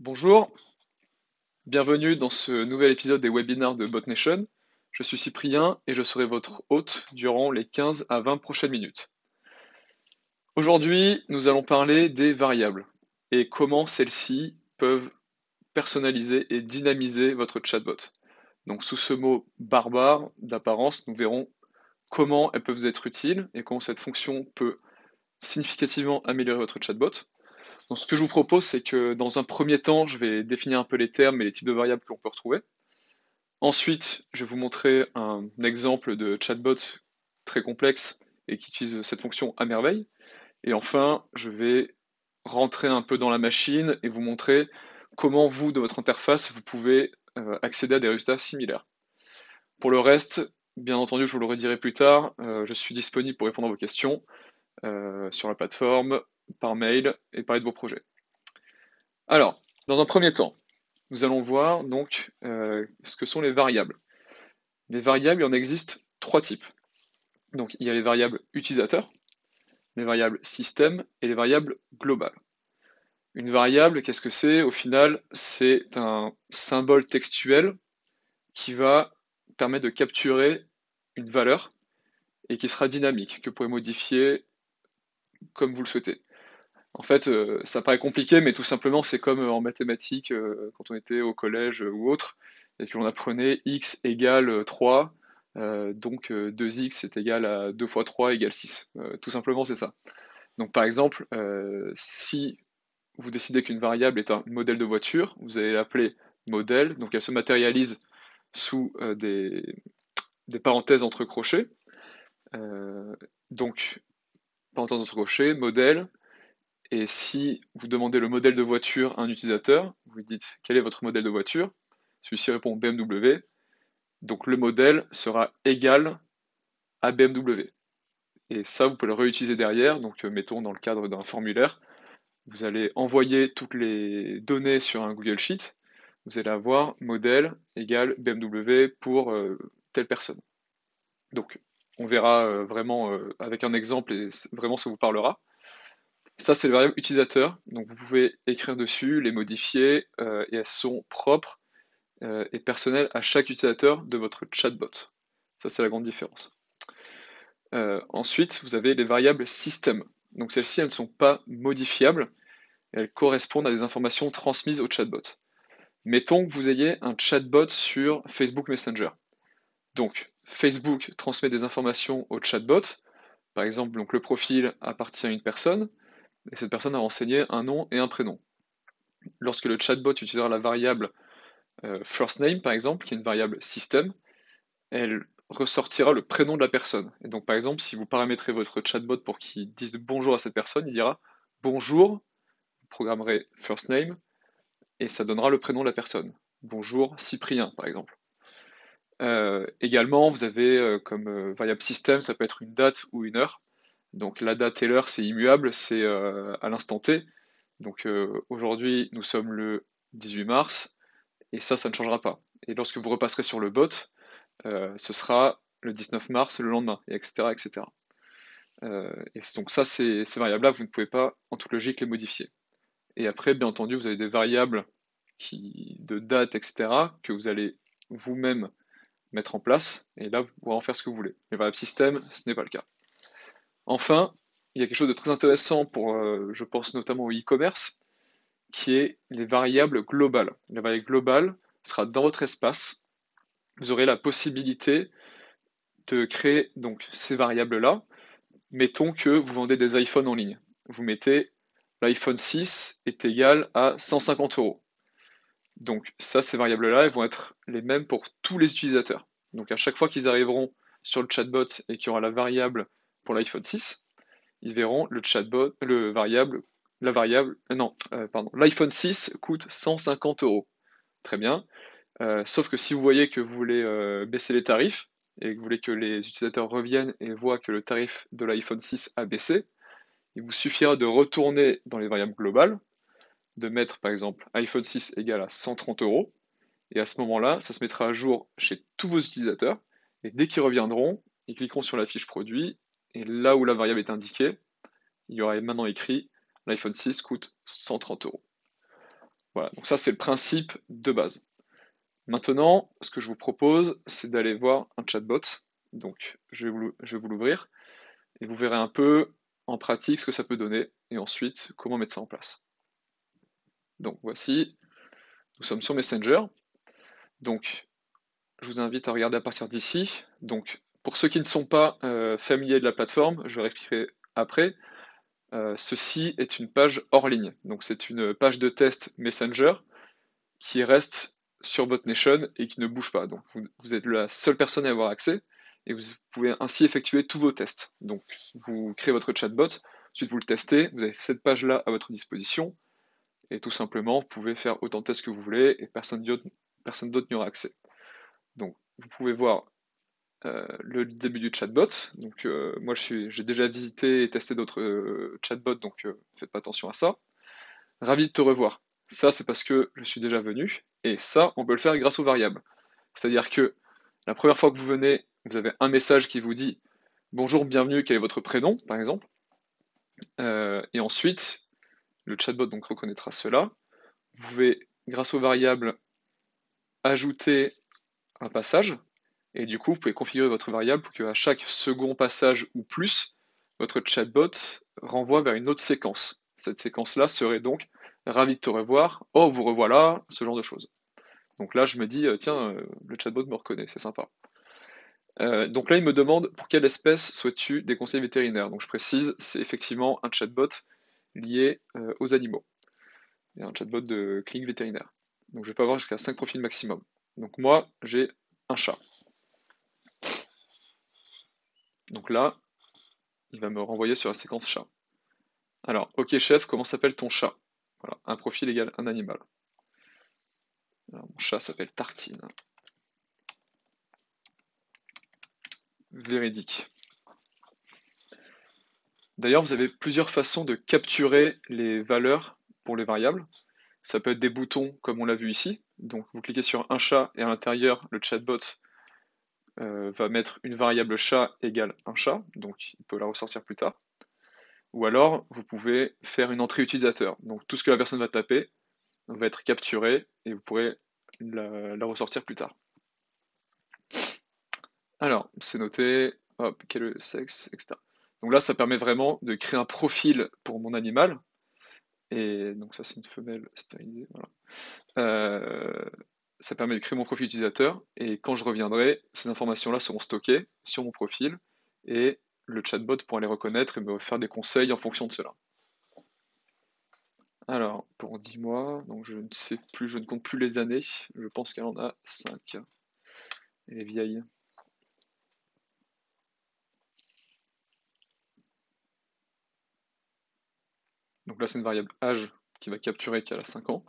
Bonjour, bienvenue dans ce nouvel épisode des webinars de BotNation. Je suis Cyprien et je serai votre hôte durant les 15 à 20 prochaines minutes. Aujourd'hui, nous allons parler des variables et comment celles-ci peuvent personnaliser et dynamiser votre chatbot. Donc sous ce mot barbare d'apparence, nous verrons comment elles peuvent vous être utiles et comment cette fonction peut significativement améliorer votre chatbot. Donc, ce que je vous propose, c'est que dans un premier temps, je vais définir un peu les termes et les types de variables que l'on peut retrouver. Ensuite, je vais vous montrer un exemple de chatbot très complexe et qui utilise cette fonction à merveille. Et enfin, je vais rentrer un peu dans la machine et vous montrer comment vous, de votre interface, vous pouvez accéder à des résultats similaires. Pour le reste, bien entendu, je vous le redirai plus tard, je suis disponible pour répondre à vos questions sur la plateforme, par mail et parler de vos projets. Alors, dans un premier temps, nous allons voir donc ce que sont les variables. Les variables, il en existe trois types. Donc, il y a les variables utilisateurs, les variables système et les variables globales. Une variable, qu'est-ce que c'est? Au final, c'est un symbole textuel qui va permettre de capturer une valeur et qui sera dynamique, que vous pouvez modifier comme vous le souhaitez. En fait, ça paraît compliqué, mais tout simplement, c'est comme en mathématiques, quand on était au collège ou autre, et que l'on apprenait x égale 3, donc 2x est égal à 2 fois 3 égale 6. Tout simplement, c'est ça. Donc par exemple, si vous décidez qu'une variable est un modèle de voiture, vous allez l'appeler modèle, donc elle se matérialise sous des parenthèses entre crochets. Donc, parenthèses entre crochets, modèle, et si vous demandez le modèle de voiture à un utilisateur, vous lui dites quel est votre modèle de voiture, celui-ci répond BMW, donc le modèle sera égal à BMW. Et ça, vous pouvez le réutiliser derrière, donc mettons dans le cadre d'un formulaire, vous allez envoyer toutes les données sur un Google Sheet, vous allez avoir modèle égale BMW pour telle personne. Donc on verra vraiment avec un exemple et vraiment ça vous parlera. Ça, c'est les variables utilisateurs. Donc, vous pouvez écrire dessus, les modifier, et elles sont propres et personnelles à chaque utilisateur de votre chatbot. Ça, c'est la grande différence. Ensuite, vous avez les variables système. Donc, celles-ci, elles ne sont pas modifiables. Elles correspondent à des informations transmises au chatbot. Mettons que vous ayez un chatbot sur Facebook Messenger. Donc, Facebook transmet des informations au chatbot. Par exemple, donc, le profil appartient à une personne. Et cette personne a renseigné un nom et un prénom. Lorsque le chatbot utilisera la variable first name, par exemple, qui est une variable système, elle ressortira le prénom de la personne. Et donc, par exemple, si vous paramétrez votre chatbot pour qu'il dise bonjour à cette personne, il dira bonjour, vous programmerez first name, et ça donnera le prénom de la personne. Bonjour Cyprien, par exemple. Également, vous avez comme variable système, ça peut être une date ou une heure. Donc la date et l'heure, c'est immuable, c'est à l'instant T. Donc aujourd'hui, nous sommes le 18 mars, et ça ne changera pas. Et lorsque vous repasserez sur le bot, ce sera le 19 mars le lendemain, et etc. etc. Et donc ça, ces variables-là, vous ne pouvez pas, en toute logique, les modifier. Et après, bien entendu, vous avez des variables de date, etc., que vous allez vous-même mettre en place, et là, vous pourrez en faire ce que vous voulez. Les variables système, ce n'est pas le cas. Enfin, il y a quelque chose de très intéressant pour, je pense notamment au e-commerce, qui est les variables globales. La variable globale sera dans votre espace. Vous aurez la possibilité de créer donc ces variables-là. Mettons que vous vendez des iPhones en ligne. Vous mettez l'iPhone 6 est égal à 150 euros. Donc ça, ces variables-là, elles vont être les mêmes pour tous les utilisateurs. Donc à chaque fois qu'ils arriveront sur le chatbot et qu'il y aura la variable pour l'iPhone 6, ils verront le chatbot, l'iPhone 6 coûte 150 euros. Très bien. Sauf que si vous voyez que vous voulez baisser les tarifs et que vous voulez que les utilisateurs reviennent et voient que le tarif de l'iPhone 6 a baissé, il vous suffira de retourner dans les variables globales, de mettre par exemple iPhone 6 égale à 130 euros, et à ce moment-là, ça se mettra à jour chez tous vos utilisateurs, et dès qu'ils reviendront, ils cliqueront sur la fiche produit, et là où la variable est indiquée, il y aura maintenant écrit l'iPhone 6 coûte 130 euros. Voilà, donc ça c'est le principe de base. Maintenant, ce que je vous propose, c'est d'aller voir un chatbot. Donc je vais vous l'ouvrir et vous verrez un peu en pratique ce que ça peut donner et ensuite comment mettre ça en place. Donc voici, nous sommes sur Messenger. Donc je vous invite à regarder à partir d'ici. Donc pour ceux qui ne sont pas familiers de la plateforme, je vais expliquer après. Ceci est une page hors ligne. Donc c'est une page de test Messenger qui reste sur BotNation et qui ne bouge pas. Donc vous êtes la seule personne à avoir accès et vous pouvez ainsi effectuer tous vos tests. Donc vous créez votre chatbot, ensuite vous le testez, vous avez cette page-là à votre disposition et tout simplement vous pouvez faire autant de tests que vous voulez et personne d'autre n'y aura accès. Donc vous pouvez voir le début du chatbot. Donc moi j'ai déjà visité et testé d'autres chatbots, donc faites pas attention à ça. Ravi de te revoir. Ça, c'est parce que je suis déjà venu, et ça, on peut le faire grâce aux variables. C'est-à-dire que la première fois que vous venez, vous avez un message qui vous dit bonjour, bienvenue, quel est votre prénom, par exemple. Et ensuite, le chatbot donc reconnaîtra cela. Vous pouvez, grâce aux variables, ajouter un passage, et du coup, vous pouvez configurer votre variable pour qu'à chaque second passage ou plus, votre chatbot renvoie vers une autre séquence. Cette séquence-là serait donc ravi de te revoir, oh vous revoilà, ce genre de choses. Donc là, je me dis, tiens, le chatbot me reconnaît, c'est sympa. Donc là, il me demande pour quelle espèce souhaites-tu des conseils vétérinaires. Donc je précise, c'est effectivement un chatbot lié aux animaux. Et un chatbot de clinique vétérinaire. Donc je vais pas avoir jusqu'à 5 profils maximum. Donc moi, j'ai un chat. Donc là, il va me renvoyer sur la séquence chat. Alors, ok chef, comment s'appelle ton chat? Voilà, un profil égale un animal. Alors, mon chat s'appelle Tartine. Véridique. D'ailleurs, vous avez plusieurs façons de capturer les valeurs pour les variables. Ça peut être des boutons comme on l'a vu ici. Donc vous cliquez sur un chat et à l'intérieur, le chatbot va mettre une variable chat égale un chat, donc il peut la ressortir plus tard. Ou alors, vous pouvez faire une entrée utilisateur. Donc tout ce que la personne va taper va être capturé et vous pourrez la ressortir plus tard. Alors, c'est noté, hop, quel est le sexe, etc. Donc là, ça permet vraiment de créer un profil pour mon animal. Et donc ça, c'est une femelle stérilisée, voilà. Ça permet de créer mon profil utilisateur, et quand je reviendrai, ces informations-là seront stockées sur mon profil, et le chatbot pourra les reconnaître et me faire des conseils en fonction de cela. Alors, pour 10 mois, donc je ne sais plus, je ne compte plus les années, je pense qu'elle en a 5. Elle est vieille. Donc là, c'est une variable âge qui va capturer qu'elle a 5 ans.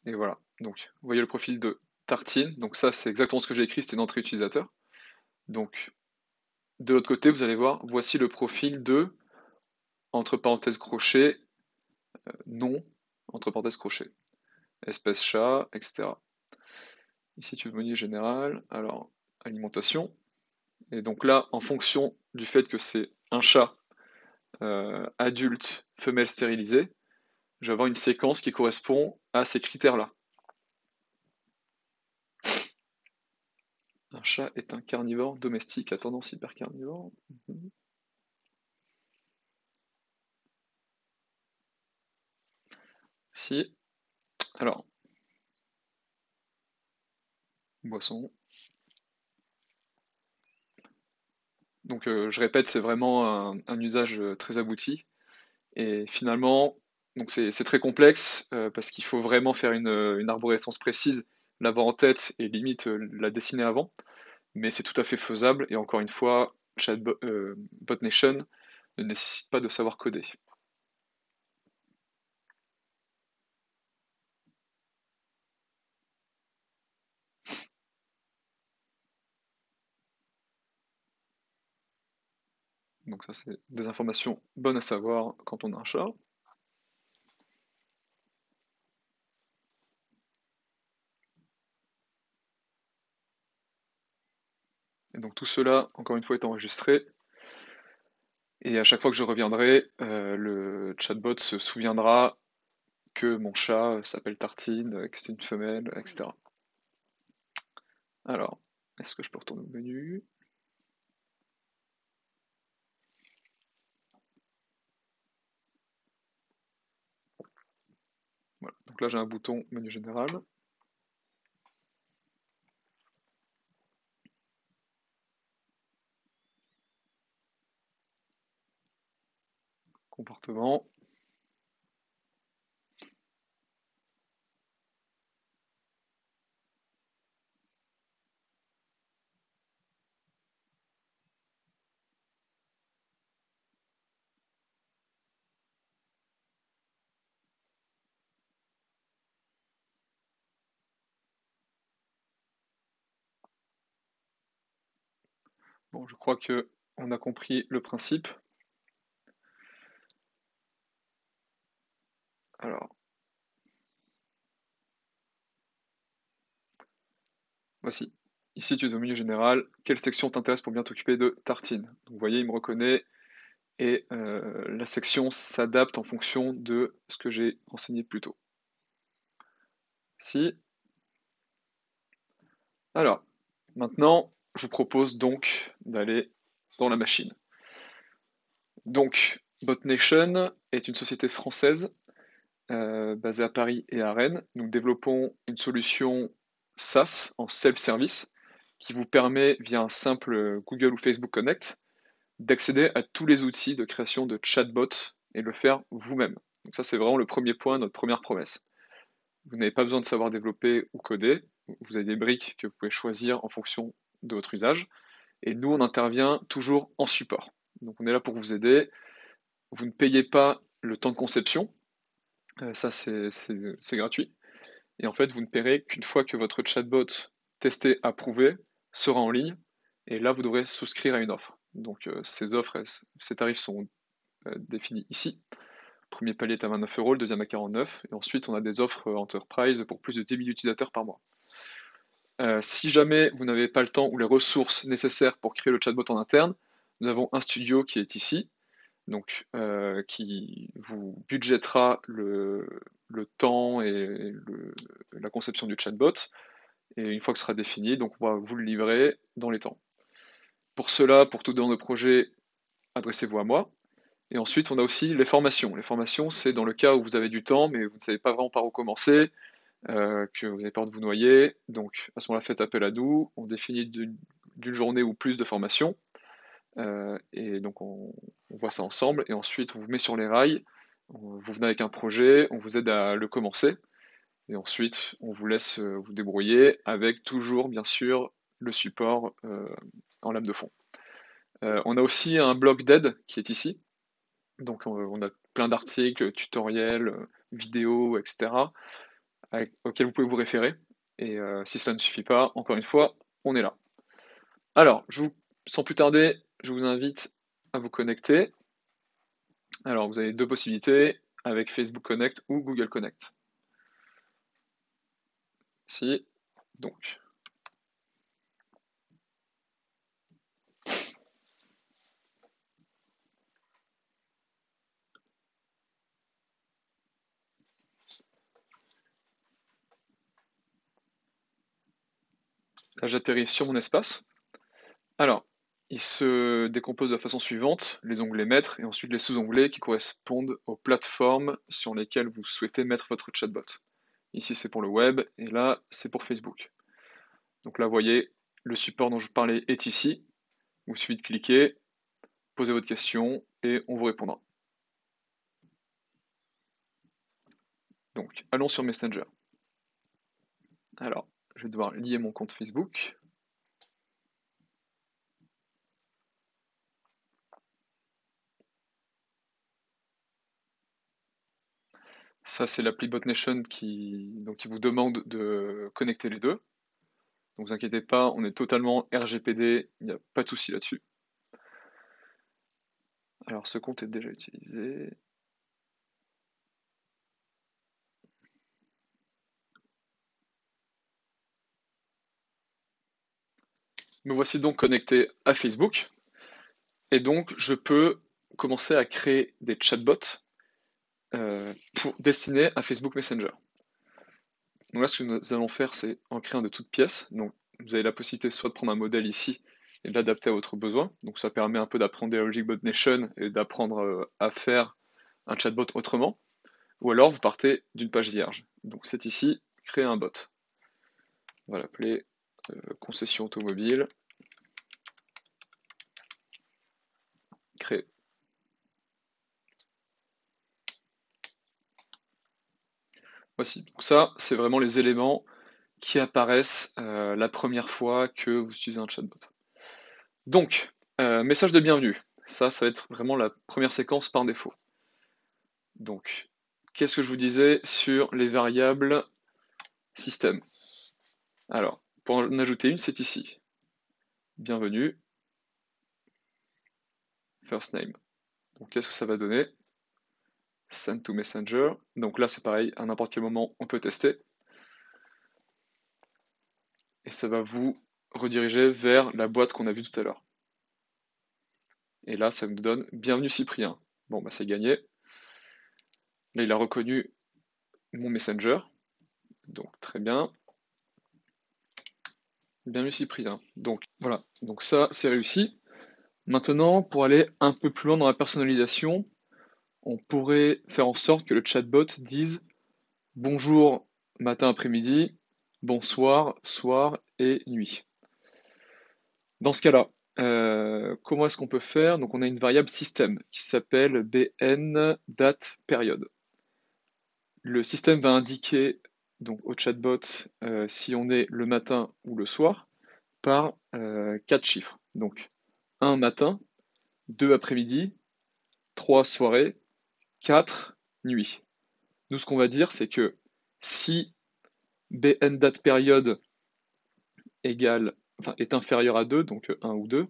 Et voilà, donc vous voyez le profil de Tartine, donc ça c'est exactement ce que j'ai écrit, c'était une entrée utilisateur. Donc de l'autre côté, vous allez voir, voici le profil de, entre parenthèses crochet, nom, entre parenthèses crochet, espèce chat, etc. Ici tu veux menu général, alors alimentation, et donc là, en fonction du fait que c'est un chat adulte, femelle stérilisée, je vais avoir une séquence qui correspond à ces critères-là. Un chat est un carnivore domestique à tendance hypercarnivore. Si. Alors, boisson. Donc je répète, c'est vraiment un usage très abouti. Et finalement, donc c'est très complexe parce qu'il faut vraiment faire une arborescence précise, l'avoir en tête et limite la dessiner avant. Mais c'est tout à fait faisable. Et encore une fois, BotNation ne nécessite pas de savoir coder. Donc ça, c'est des informations bonnes à savoir quand on a un chat. Et donc tout cela, encore une fois, est enregistré. Et à chaque fois que je reviendrai, le chatbot se souviendra que mon chat s'appelle Tartine, que c'est une femelle, etc. Alors, est-ce que je peux retourner au menu? Voilà. Donc là, j'ai un bouton menu général. Comportement. Bon, je crois que on a compris le principe. Alors, voici. Ici, tu es au milieu général. Quelle section t'intéresse pour bien t'occuper de Tartine? Donc, vous voyez, il me reconnaît et la section s'adapte en fonction de ce que j'ai renseigné plus tôt. Si. Alors, maintenant, je propose donc d'aller dans la machine. Donc, BotNation est une société française basée à Paris et à Rennes. Nous développons une solution SaaS en self-service qui vous permet, via un simple Google ou Facebook Connect, d'accéder à tous les outils de création de chatbots et le faire vous-même. Donc ça, c'est vraiment le premier point, notre première promesse. Vous n'avez pas besoin de savoir développer ou coder. Vous avez des briques que vous pouvez choisir en fonction de votre usage. Et nous, on intervient toujours en support. Donc on est là pour vous aider. Vous ne payez pas le temps de conception. Ça, c'est gratuit. Et en fait, vous ne paierez qu'une fois que votre chatbot testé, approuvé, sera en ligne. Et là, vous devrez souscrire à une offre. Donc ces offres, ces tarifs sont définis ici. Le premier palier est à 29 euros, le deuxième à 49. Et ensuite, on a des offres Enterprise pour plus de 10 000 utilisateurs par mois. Si jamais vous n'avez pas le temps ou les ressources nécessaires pour créer le chatbot en interne, nous avons un studio qui est ici, donc qui vous budgétera le temps et la conception du chatbot. Et une fois que ce sera défini, donc on va vous le livrer dans les temps. Pour cela, pour tout dans nos projets, adressez-vous à moi. Et ensuite, on a aussi les formations. Les formations, c'est dans le cas où vous avez du temps, mais vous ne savez pas vraiment par où commencer, que vous avez peur de vous noyer. Donc, à ce moment-là, faites appel à nous. On définit d'une journée ou plus de formation. Et donc, on voit ça ensemble. Et ensuite, on vous met sur les rails. Vous venez avec un projet, on vous aide à le commencer. Et ensuite, on vous laisse vous débrouiller avec toujours, bien sûr, le support en lame de fond. On a aussi un blog d'aide qui est ici. Donc, on a plein d'articles, tutoriels, vidéos, etc. Auxquels vous pouvez vous référer. Et si cela ne suffit pas, encore une fois, on est là. Alors, sans plus tarder, je vous invite à vous connecter. Alors, vous avez deux possibilités avec Facebook Connect ou Google Connect. Ici, donc. Là, j'atterris sur mon espace. Alors, il se décompose de la façon suivante, les onglets maîtres et ensuite les sous-onglets qui correspondent aux plateformes sur lesquelles vous souhaitez mettre votre chatbot. Ici, c'est pour le web et là, c'est pour Facebook. Donc là, vous voyez, le support dont je parlais est ici. Il vous suffit de cliquer, poser votre question et on vous répondra. Donc, allons sur Messenger. Alors, je vais devoir lier mon compte Facebook. Ça, c'est l'appli BotNation qui vous demande de connecter les deux. Donc, vous inquiétez pas, on est totalement RGPD, il n'y a pas de souci là-dessus. Alors, ce compte est déjà utilisé. Me voici donc connecté à Facebook. Et donc, je peux commencer à créer des chatbots destiné à Facebook Messenger. Donc là, ce que nous allons faire, c'est en créer un de toutes pièces. Donc, vous avez la possibilité soit de prendre un modèle ici et de l'adapter à votre besoin. Donc, ça permet un peu d'apprendre des Logic Bot Nation et d'apprendre à faire un chatbot autrement. Ou alors, vous partez d'une page vierge. Donc, c'est ici, créer un bot. On va l'appeler concession automobile. Créer. Voici. Donc ça, c'est vraiment les éléments qui apparaissent la première fois que vous utilisez un chatbot. Donc, message de bienvenue. Ça va être vraiment la première séquence par défaut. Donc, qu'est-ce que je vous disais sur les variables système? Alors, pour en ajouter une, c'est ici. Bienvenue, first name. Donc, qu'est-ce que ça va donner? Send to Messenger. Donc là, c'est pareil, à n'importe quel moment, on peut tester. Et ça va vous rediriger vers la boîte qu'on a vue tout à l'heure. Et là, ça nous donne bienvenue Cyprien. Bon, bah c'est gagné. Là, il a reconnu mon Messenger. Donc, très bien. Bienvenue Cyprien. Donc, voilà. Donc ça, c'est réussi. Maintenant, pour aller un peu plus loin dans la personnalisation, on pourrait faire en sorte que le chatbot dise bonjour matin, après-midi, bonsoir, soir et nuit. Dans ce cas-là, comment est-ce qu'on peut faire? Donc on a une variable système qui s'appelle bn date période. Le système va indiquer donc au chatbot si on est le matin ou le soir par 4 chiffres. Donc 1 matin, 2 après-midi, 3 soirée, 4 nuit. Nous, ce qu'on va dire, c'est que si bn date période est inférieur à 2, donc 1 ou 2,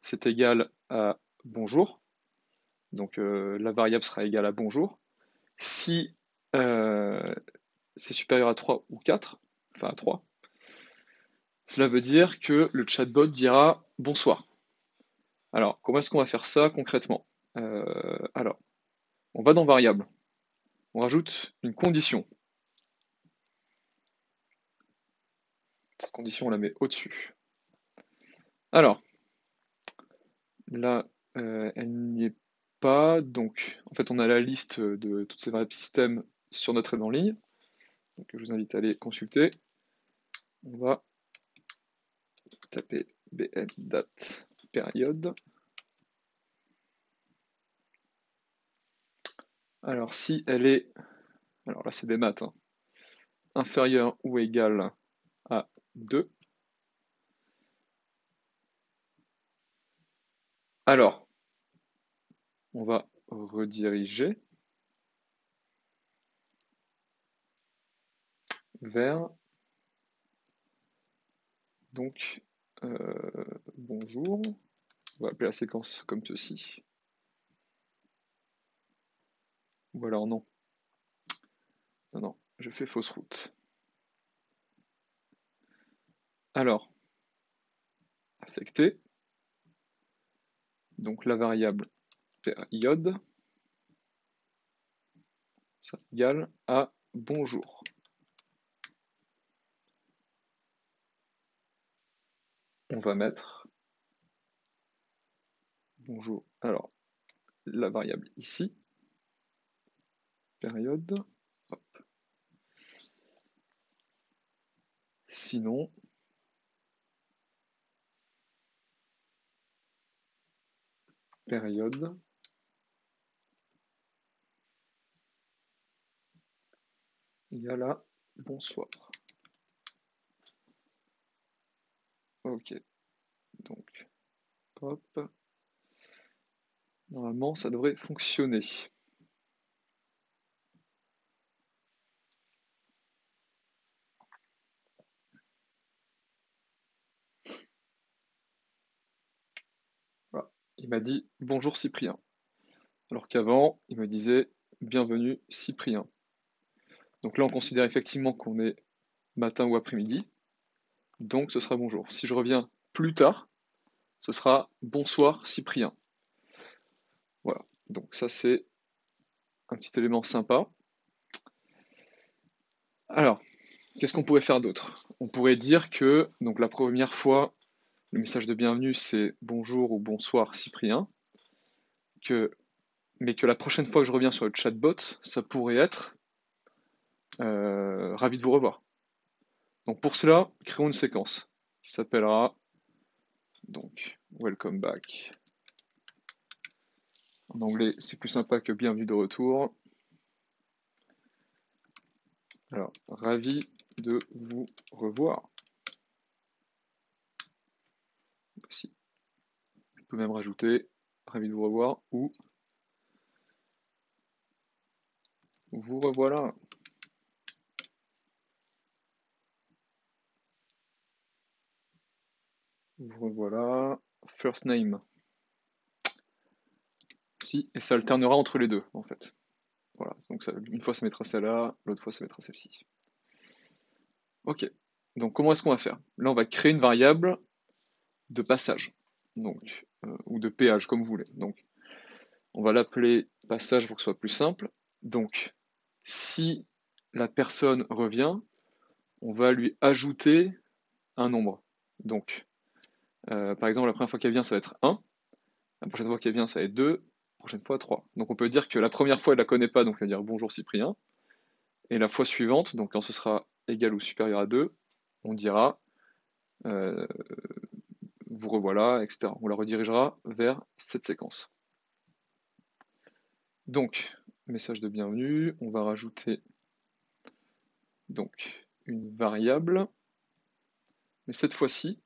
c'est égal à bonjour. Donc la variable sera égale à bonjour. Si c'est supérieur à 3 ou 4, enfin à 3, cela veut dire que le chatbot dira bonsoir. Alors, comment est-ce qu'on va faire ça concrètement? Alors, on va dans variable. On rajoute une condition. Cette condition, on la met au-dessus. Alors, là, elle n'y est pas. Donc, en fait, on a la liste de toutes ces variables système sur notre aide en ligne. Donc, je vous invite à aller consulter. On va taper bn date période. Alors, si elle est, alors là, c'est des maths, hein, inférieure ou égale à 2, alors, on va rediriger vers, donc, bonjour, on va appeler la séquence comme ceci. Ou alors non. Non, je fais fausse route. Alors, affecté, donc la variable période, ça égale à bonjour. On va mettre bonjour. Alors, la variable ici, période, hop. Sinon, période, égale à bonsoir. Ok, donc, hop. Normalement, ça devrait fonctionner. Voilà. Il m'a dit bonjour Cyprien. Alors qu'avant, il me disait bienvenue Cyprien. Donc là, on considère effectivement qu'on est matin ou après-midi. Donc ce sera bonjour. Si je reviens plus tard, ce sera bonsoir Cyprien. Voilà. Donc ça, c'est un petit élément sympa. Alors, qu'est-ce qu'on pourrait faire d'autre? On pourrait dire que donc la première fois, le message de bienvenue, c'est bonjour ou bonsoir Cyprien, mais que la prochaine fois que je reviens sur le chatbot, ça pourrait être ravi de vous revoir. Donc pour cela, créons une séquence qui s'appellera donc welcome back. En anglais, c'est plus sympa que bienvenue de retour. Alors, ravi de vous revoir. Voici. Je peux même rajouter ravi de vous revoir ou vous revoilà. Vous revoilà. First name. Si, et ça alternera entre les deux, en fait. Voilà, donc ça, une fois ça mettra celle-là, l'autre fois ça mettra celle-ci. Ok, donc comment est-ce qu'on va faire? Là, on va créer une variable de passage, donc, ou de péage, comme vous voulez. Donc, on va l'appeler passage pour que ce soit plus simple. Donc, si la personne revient, on va lui ajouter un nombre. Donc, par exemple, la première fois qu'elle vient, ça va être 1. La prochaine fois qu'elle vient, ça va être 2. La prochaine fois, 3. Donc, on peut dire que la première fois, elle ne la connaît pas, donc elle va dire bonjour Cyprien. Et la fois suivante, donc quand ce sera égal ou supérieur à 2, on dira euh, vous revoilà, etc. On la redirigera vers cette séquence. Donc, message de bienvenue, on va rajouter donc une variable, mais cette fois-ci,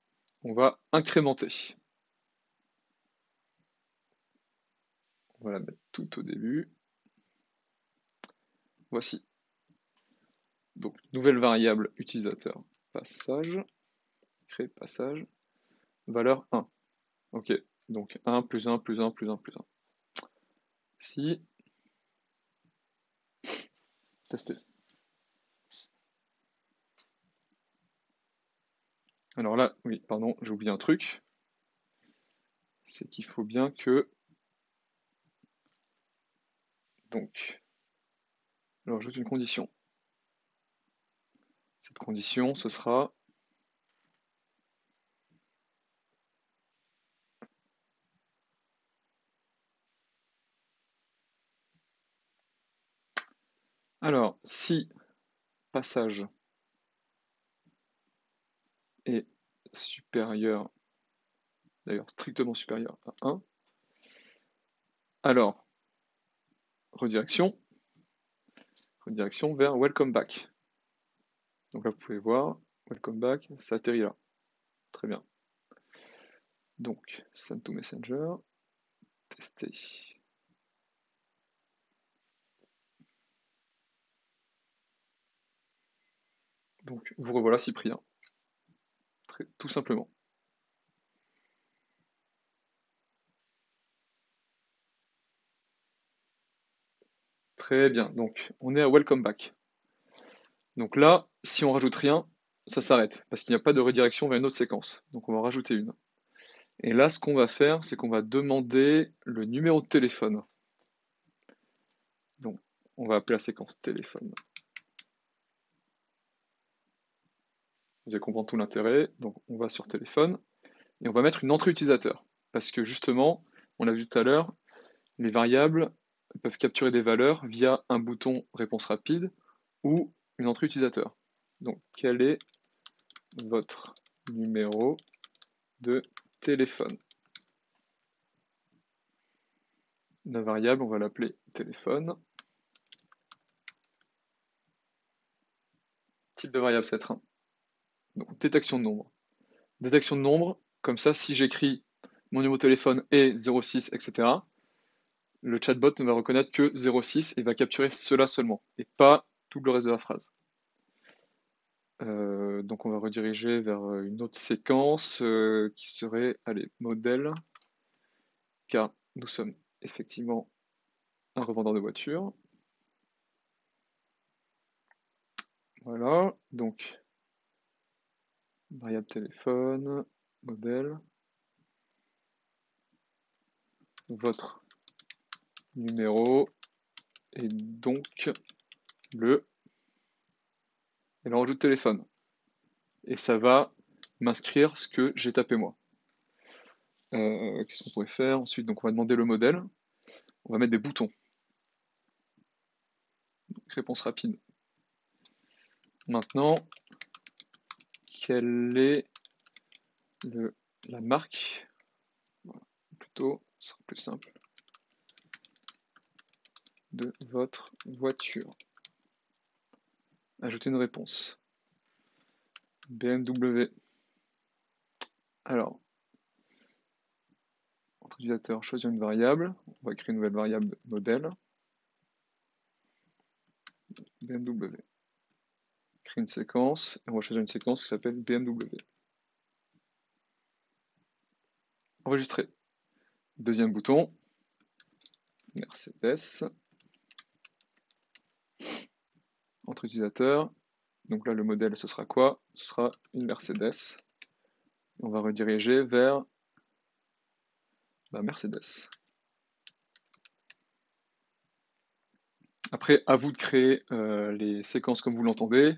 on va incrémenter. On va la mettre tout au début. Voici. Donc, nouvelle variable utilisateur passage, créer passage, valeur 1. Ok, donc 1 plus 1 plus 1 plus 1 plus 1. Si, tester. Alors là, oui, pardon, j'ai oublié un truc. C'est qu'il faut bien que... Donc, alors j'ajoute une condition. Cette condition, ce sera... Alors, si passage est supérieur, d'ailleurs strictement supérieur à 1, alors, redirection vers welcome back. Donc là, vous pouvez voir, welcome back, ça atterrit là. Très bien. Donc, send to messenger, tester. Donc, vous revoilà Cyprien. Tout simplement. Très bien. Donc, on est à welcome back. Donc là, si on rajoute rien, ça s'arrête, parce qu'il n'y a pas de redirection vers une autre séquence. Donc on va rajouter une. Et là, ce qu'on va faire, c'est qu'on va demander le numéro de téléphone. Donc, on va appeler la séquence téléphone. Vous allez comprendre tout l'intérêt. Donc, on va sur téléphone et on va mettre une entrée utilisateur. Parce que justement, on l'a vu tout à l'heure, les variables peuvent capturer des valeurs via un bouton réponse rapide ou une entrée utilisateur. Donc, quel est votre numéro de téléphone? La variable, on va l'appeler téléphone. Type de variable, c'est 1. Donc, détection de nombre. Détection de nombre, comme ça, si j'écris mon numéro de téléphone est 06, etc., le chatbot ne va reconnaître que 06 et va capturer cela seulement, et pas tout le reste de la phrase. Donc on va rediriger vers une autre séquence qui serait, allez, modèle, car nous sommes effectivement un revendeur de voitures. Voilà, donc variable téléphone, modèle, votre numéro et donc le, et là on rajoute téléphone. Et ça va m'inscrire ce que j'ai tapé moi. Qu'est-ce qu'on pourrait faire ensuite? Donc on va demander le modèle, on va mettre des boutons. Donc, réponse rapide. Maintenant, quelle est la marque? Voilà. Plutôt, ce sera plus simple, de votre voiture. Ajouter une réponse. BMW. Alors, entre utilisateur, choisir une variable. On va créer une nouvelle variable modèle. BMW. Créer une séquence, et on va choisir une séquence qui s'appelle BMW. Enregistrer. Deuxième bouton, Mercedes. Entre utilisateurs, donc là le modèle ce sera quoi? Ce sera une Mercedes. On va rediriger vers la Mercedes. Après, à vous de créer les séquences comme vous l'entendez,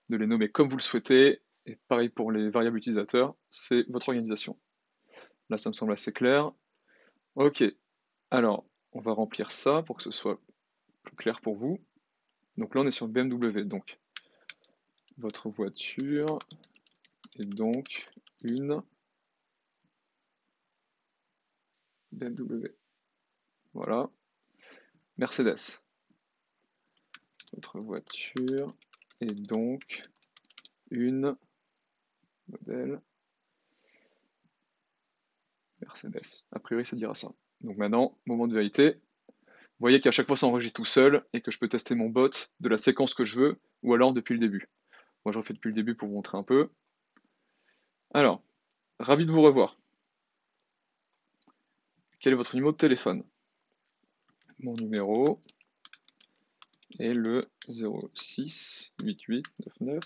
de les nommer comme vous le souhaitez, et pareil pour les variables utilisateurs, c'est votre organisation. Là, ça me semble assez clair. Ok, alors, on va remplir ça pour que ce soit plus clair pour vous. Donc là, on est sur BMW, donc votre voiture est donc une BMW. Voilà. Mercedes. Votre voiture est donc une modèle Mercedes. A priori, ça dira ça. Donc maintenant, moment de vérité. Vous voyez qu'à chaque fois, ça enregistre tout seul et que je peux tester mon bot de la séquence que je veux ou alors depuis le début. Moi, je refais depuis le début pour vous montrer un peu. Alors, ravi de vous revoir. Quel est votre numéro de téléphone? Mon numéro est le 06 88 99.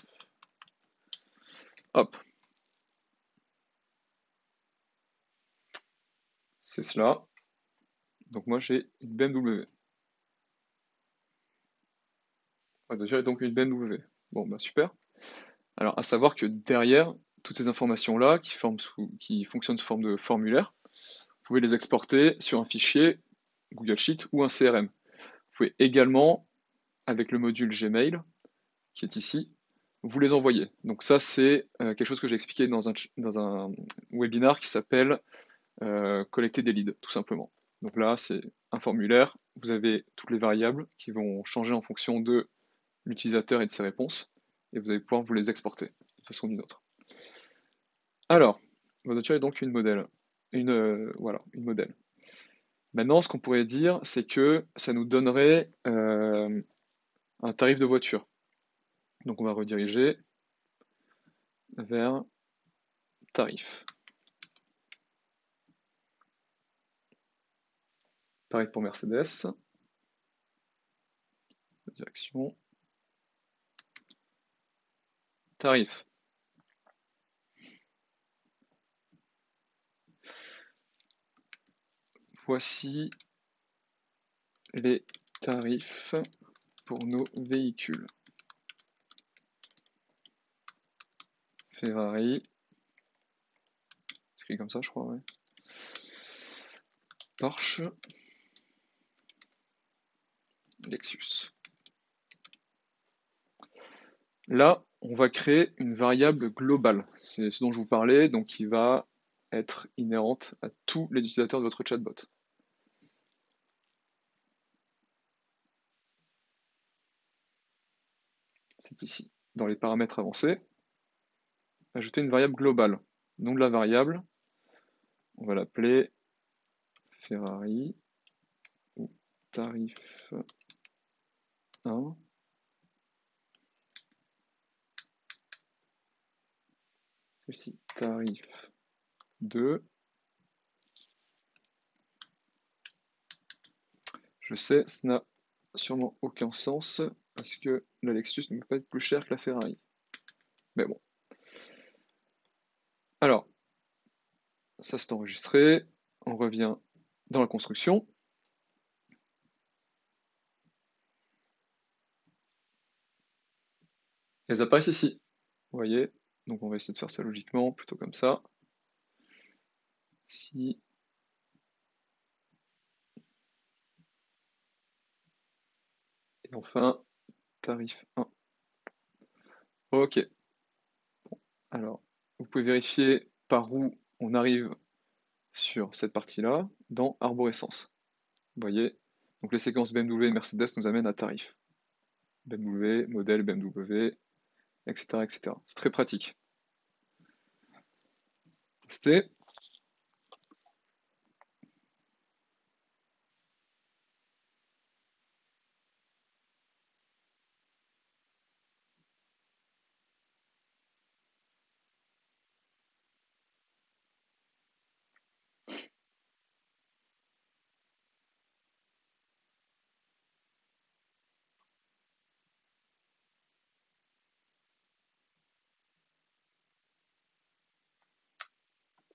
Hop. C'est cela. Donc moi, j'ai une BMW. Ma voiture est donc une BMW. Bon, bah super. Alors, à savoir que derrière, toutes ces informations-là, qui fonctionnent sous forme de formulaire, vous pouvez les exporter sur un fichier Google Sheet ou un CRM. Vous pouvez également, avec le module Gmail, qui est ici, vous les envoyer. Donc ça, c'est quelque chose que j'ai expliqué dans un webinar qui s'appelle collecter des leads, tout simplement. Donc là, c'est un formulaire, vous avez toutes les variables qui vont changer en fonction de l'utilisateur et de ses réponses, et vous allez pouvoir vous les exporter de façon ou d'une autre. Alors, votre voiture est donc une modèle. Voilà, une modèle. Maintenant, ce qu'on pourrait dire, c'est que ça nous donnerait un tarif de voiture. Donc on va rediriger vers tarif. Pareil pour Mercedes. Direction. Tarif. Voici les tarifs pour nos véhicules. Ferrari. C'est écrit comme ça, je crois, ouais. Porsche. Lexus. Là, on va créer une variable globale. C'est ce dont je vous parlais, donc qui va être inhérente à tous les utilisateurs de votre chatbot. C'est ici. Dans les paramètres avancés, ajouter une variable globale. Nom de la variable, on va l'appeler Ferrari ou tarif 1. Ici, tarif 2. Je sais, ça n'a sûrement aucun sens parce que la Lexus ne peut pas être plus chère que la Ferrari. Mais bon. Alors, ça c'est enregistré. On revient dans la construction. Elles apparaissent ici, vous voyez? Donc on va essayer de faire ça logiquement, plutôt comme ça. Si, et enfin, tarif 1. Ok, alors, vous pouvez vérifier par où on arrive sur cette partie-là dans arborescence. Vous voyez? Donc les séquences BMW et Mercedes nous amènent à tarif. BMW, modèle BMW, etc., etc. C'est très pratique. Tester.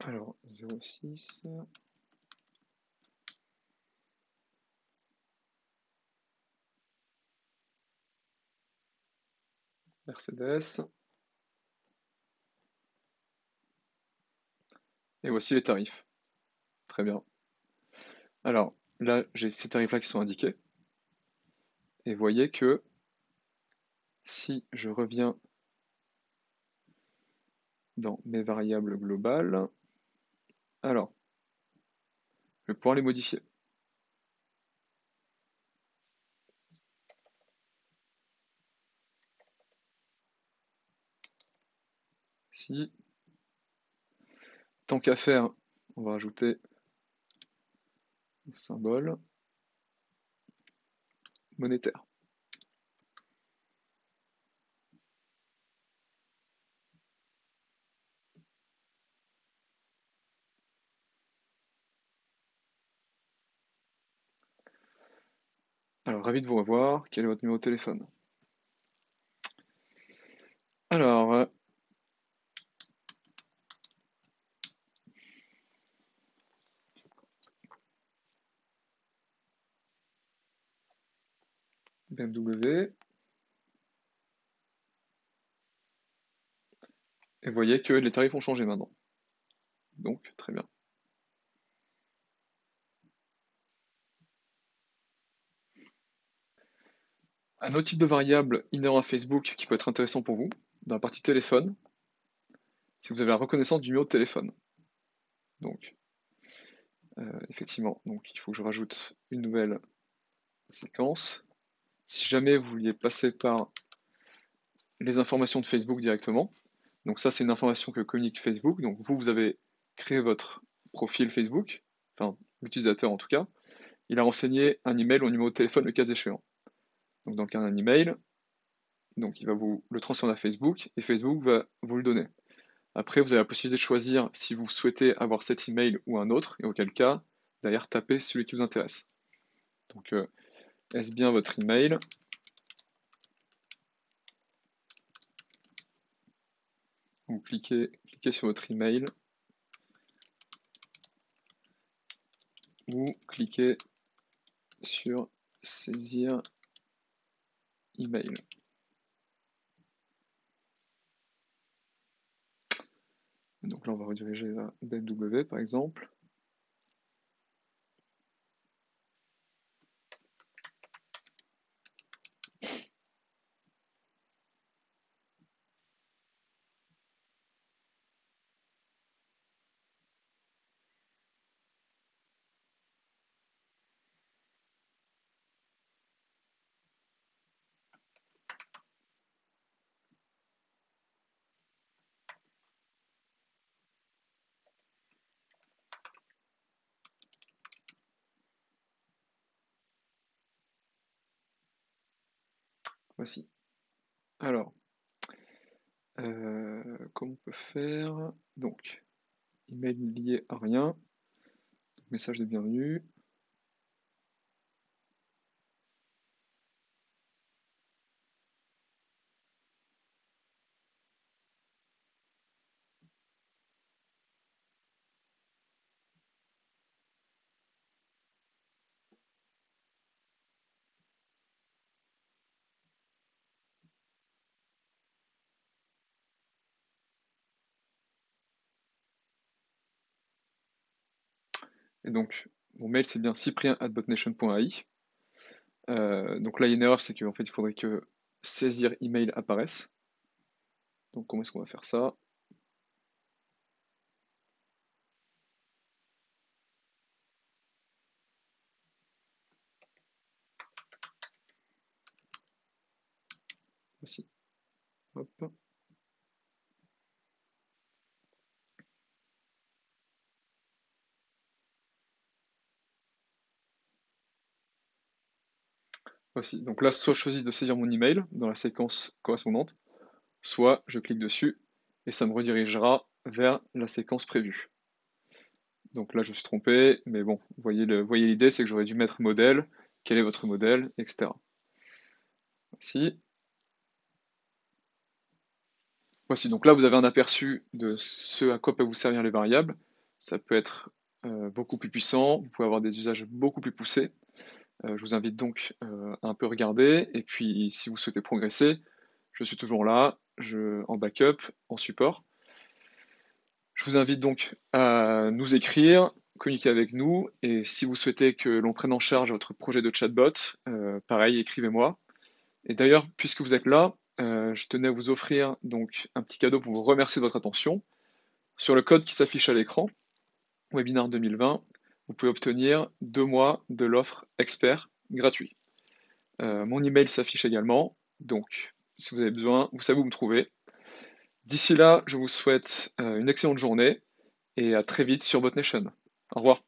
Alors, 0,6. Mercedes. Et voici les tarifs. Très bien. Alors, là, j'ai ces tarifs-là qui sont indiqués. Et vous voyez que si je reviens dans mes variables globales, alors, je vais pouvoir les modifier. Si, tant qu'à faire, on va rajouter un symbole monétaire. Alors, ravi de vous revoir. Quel est votre numéro de téléphone? Alors, BMW. Et vous voyez que les tarifs ont changé maintenant. Donc, très bien. Un autre type de variable inhérent à Facebook qui peut être intéressant pour vous, dans la partie téléphone, si vous avez la reconnaissance du numéro de téléphone. Donc, effectivement, donc il faut que je rajoute une nouvelle séquence. Si jamais vous vouliez passer par les informations de Facebook directement, donc ça c'est une information que communique Facebook, donc vous avez créé votre profil Facebook, enfin l'utilisateur en tout cas, il a renseigné un email au numéro de téléphone le cas échéant. Donc dans le cas d'un email, donc il va vous le transférer à Facebook et Facebook va vous le donner. Après, vous avez la possibilité de choisir si vous souhaitez avoir cet email ou un autre, et auquel cas, derrière, tapez celui qui vous intéresse. Donc, est-ce bien votre email? Vous cliquez sur votre email, ou cliquez sur saisir email. Donc là, on va rediriger vers BMW par exemple. Voici. Alors, comment on peut faire? Donc, email lié à rien, message de bienvenue. Et donc, mon mail, c'est bien cyprien@botnation.ai. Donc là, il y a une erreur, c'est qu'en fait, il faudrait que saisir email apparaisse. Donc, comment est-ce qu'on va faire ça? Voici. Hop. Voici. Donc là, soit je choisis de saisir mon email dans la séquence correspondante, soit je clique dessus et ça me redirigera vers la séquence prévue. Donc là, je me suis trompé, mais bon, vous voyez l'idée, c'est que j'aurais dû mettre modèle, quel est votre modèle, etc. Voici. Voici, donc là, vous avez un aperçu de ce à quoi peuvent vous servir les variables. Ça peut être beaucoup plus puissant, vous pouvez avoir des usages beaucoup plus poussés. Je vous invite donc à un peu regarder, et puis si vous souhaitez progresser, je suis toujours là, en backup, en support. Je vous invite donc à nous écrire, communiquer avec nous, et si vous souhaitez que l'on prenne en charge votre projet de chatbot, pareil, écrivez-moi. Et d'ailleurs, puisque vous êtes là, je tenais à vous offrir donc un petit cadeau pour vous remercier de votre attention. Sur le code qui s'affiche à l'écran, Webinar 2020, vous pouvez obtenir 2 mois de l'offre expert gratuit. Mon email s'affiche également, donc si vous avez besoin, vous savez où me trouver. D'ici là, je vous souhaite une excellente journée et à très vite sur BotNation. Au revoir.